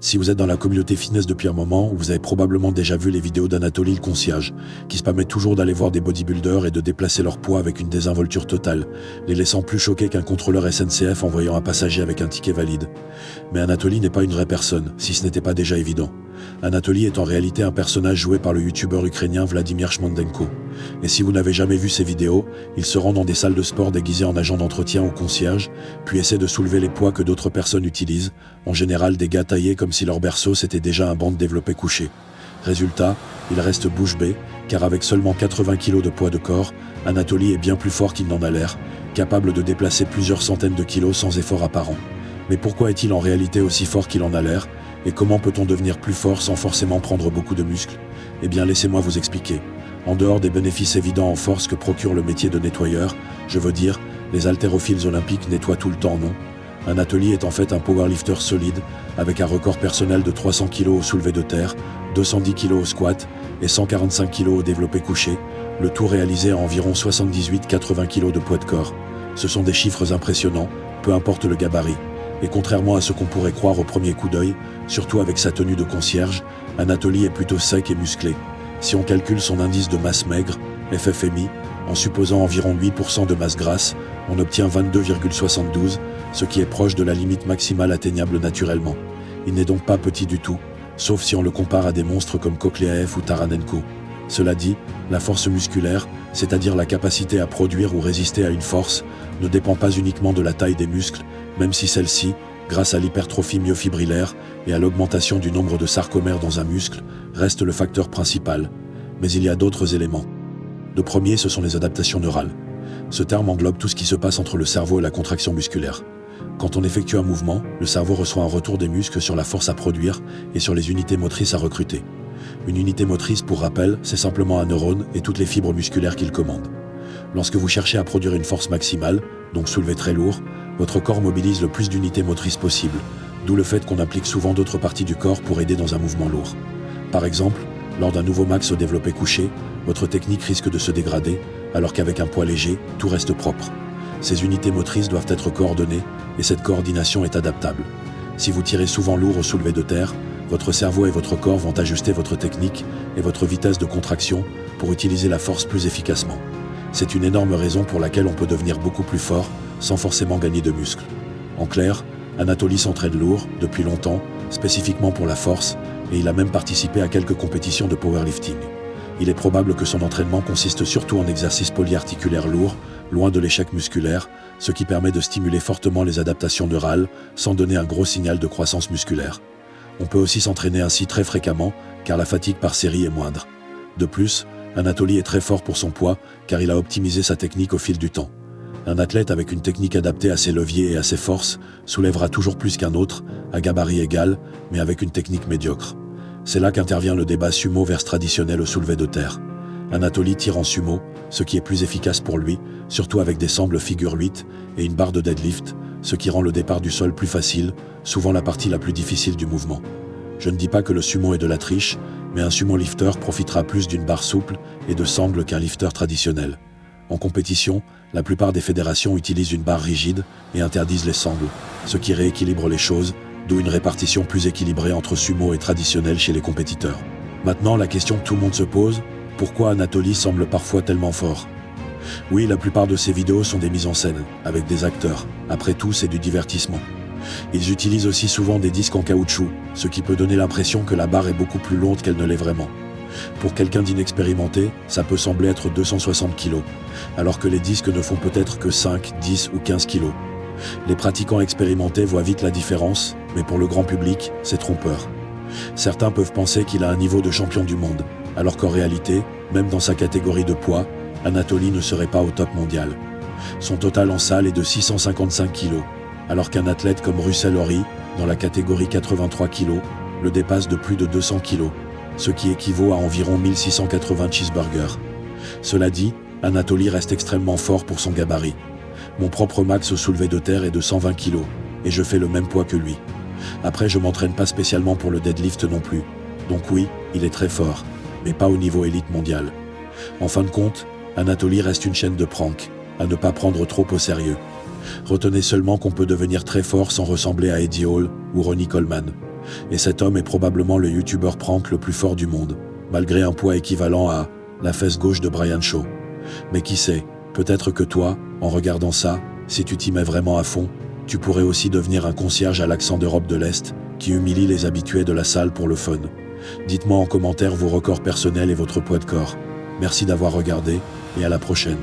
Si vous êtes dans la communauté fitness depuis un moment, vous avez probablement déjà vu les vidéos d'Anatoly le concierge, qui se permet toujours d'aller voir des bodybuilders et de déplacer leur poids avec une désinvolture totale, les laissant plus choqués qu'un contrôleur SNCF en voyant un passager avec un ticket valide. Mais Anatoly n'est pas une vraie personne, si ce n'était pas déjà évident. Anatoly est en réalité un personnage joué par le youtubeur ukrainien Vladimir Shmondenko. Et si vous n'avez jamais vu ses vidéos, il se rend dans des salles de sport déguisé en agent d'entretien ou concierge, puis essaie de soulever les poids que d'autres personnes utilisent, en général des gars taillés comme si leur berceau c'était déjà un banc de développé couché. Résultat, il reste bouche bée, car avec seulement 80 kg de poids de corps, Anatoly est bien plus fort qu'il n'en a l'air, capable de déplacer plusieurs centaines de kilos sans effort apparent. Mais pourquoi est-il en réalité aussi fort qu'il en a l'air ? Et comment peut-on devenir plus fort sans forcément prendre beaucoup de muscles ? Eh bien laissez-moi vous expliquer. En dehors des bénéfices évidents en force que procure le métier de nettoyeur, je veux dire, les haltérophiles olympiques nettoient tout le temps, non ? Anatoly est en fait un powerlifter solide, avec un record personnel de 300 kg au soulevé de terre, 210 kg au squat et 145 kg au développé couché, le tout réalisé à environ 78-80 kg de poids de corps. Ce sont des chiffres impressionnants, peu importe le gabarit. Et contrairement à ce qu'on pourrait croire au premier coup d'œil, surtout avec sa tenue de concierge, Anatoly est plutôt sec et musclé. Si on calcule son indice de masse maigre, FFMI, en supposant environ 8% de masse grasse, on obtient 22,72, ce qui est proche de la limite maximale atteignable naturellement. Il n'est donc pas petit du tout, sauf si on le compare à des monstres comme Kokleaev ou Taranenko. Cela dit, la force musculaire, c'est-à-dire la capacité à produire ou résister à une force, ne dépend pas uniquement de la taille des muscles, même si celle-ci, grâce à l'hypertrophie myofibrillaire et à l'augmentation du nombre de sarcomères dans un muscle, reste le facteur principal. Mais il y a d'autres éléments. Le premier, ce sont les adaptations neurales. Ce terme englobe tout ce qui se passe entre le cerveau et la contraction musculaire. Quand on effectue un mouvement, le cerveau reçoit un retour des muscles sur la force à produire et sur les unités motrices à recruter. Une unité motrice, pour rappel, c'est simplement un neurone et toutes les fibres musculaires qu'il commande. Lorsque vous cherchez à produire une force maximale, donc soulever très lourd, votre corps mobilise le plus d'unités motrices possible, d'où le fait qu'on implique souvent d'autres parties du corps pour aider dans un mouvement lourd. Par exemple, lors d'un nouveau max au développé couché, votre technique risque de se dégrader, alors qu'avec un poids léger, tout reste propre. Ces unités motrices doivent être coordonnées, et cette coordination est adaptable. Si vous tirez souvent lourd au soulevé de terre, votre cerveau et votre corps vont ajuster votre technique et votre vitesse de contraction pour utiliser la force plus efficacement. C'est une énorme raison pour laquelle on peut devenir beaucoup plus fort sans forcément gagner de muscles. En clair, Anatoly s'entraîne lourd, depuis longtemps, spécifiquement pour la force, et il a même participé à quelques compétitions de powerlifting. Il est probable que son entraînement consiste surtout en exercices polyarticulaires lourds, loin de l'échec musculaire, ce qui permet de stimuler fortement les adaptations neurales sans donner un gros signal de croissance musculaire. On peut aussi s'entraîner ainsi très fréquemment, car la fatigue par série est moindre. De plus, Anatoly est très fort pour son poids, car il a optimisé sa technique au fil du temps. Un athlète avec une technique adaptée à ses leviers et à ses forces soulèvera toujours plus qu'un autre, à gabarit égal, mais avec une technique médiocre. C'est là qu'intervient le débat sumo versus traditionnel au soulevé de terre. Anatoly tire en sumo, ce qui est plus efficace pour lui, surtout avec des sangles figure 8 et une barre de deadlift, ce qui rend le départ du sol plus facile, souvent la partie la plus difficile du mouvement. Je ne dis pas que le sumo est de la triche, mais un sumo lifter profitera plus d'une barre souple et de sangles qu'un lifter traditionnel. En compétition, la plupart des fédérations utilisent une barre rigide et interdisent les sangles, ce qui rééquilibre les choses, d'où une répartition plus équilibrée entre sumo et traditionnel chez les compétiteurs. Maintenant, la question que tout le monde se pose, pourquoi Anatoly semble parfois tellement fort ? Oui, la plupart de ces vidéos sont des mises en scène, avec des acteurs. Après tout, c'est du divertissement. Ils utilisent aussi souvent des disques en caoutchouc, ce qui peut donner l'impression que la barre est beaucoup plus lourde qu'elle ne l'est vraiment. Pour quelqu'un d'inexpérimenté, ça peut sembler être 260 kg, alors que les disques ne font peut-être que 5, 10 ou 15 kg. Les pratiquants expérimentés voient vite la différence, mais pour le grand public, c'est trompeur. Certains peuvent penser qu'il a un niveau de champion du monde, alors qu'en réalité, même dans sa catégorie de poids, Anatoly ne serait pas au top mondial. Son total en salle est de 655 kg, alors qu'un athlète comme Russell Horry, dans la catégorie 83 kg, le dépasse de plus de 200 kg, ce qui équivaut à environ 1680 cheeseburgers. Cela dit, Anatoly reste extrêmement fort pour son gabarit. Mon propre max au soulevé de terre est de 120 kg, et je fais le même poids que lui. Après, je m'entraîne pas spécialement pour le deadlift non plus. Donc oui, il est très fort, mais pas au niveau élite mondial. En fin de compte, Anatoly reste une chaîne de prank, à ne pas prendre trop au sérieux. Retenez seulement qu'on peut devenir très fort sans ressembler à Eddie Hall ou Ronnie Coleman. Et cet homme est probablement le youtubeur prank le plus fort du monde, malgré un poids équivalent à la fesse gauche de Brian Shaw. Mais qui sait, peut-être que toi, en regardant ça, si tu t'y mets vraiment à fond, tu pourrais aussi devenir un concierge à l'accent d'Europe de l'Est, qui humilie les habitués de la salle pour le fun. Dites-moi en commentaire vos records personnels et votre poids de corps. Merci d'avoir regardé, et à la prochaine.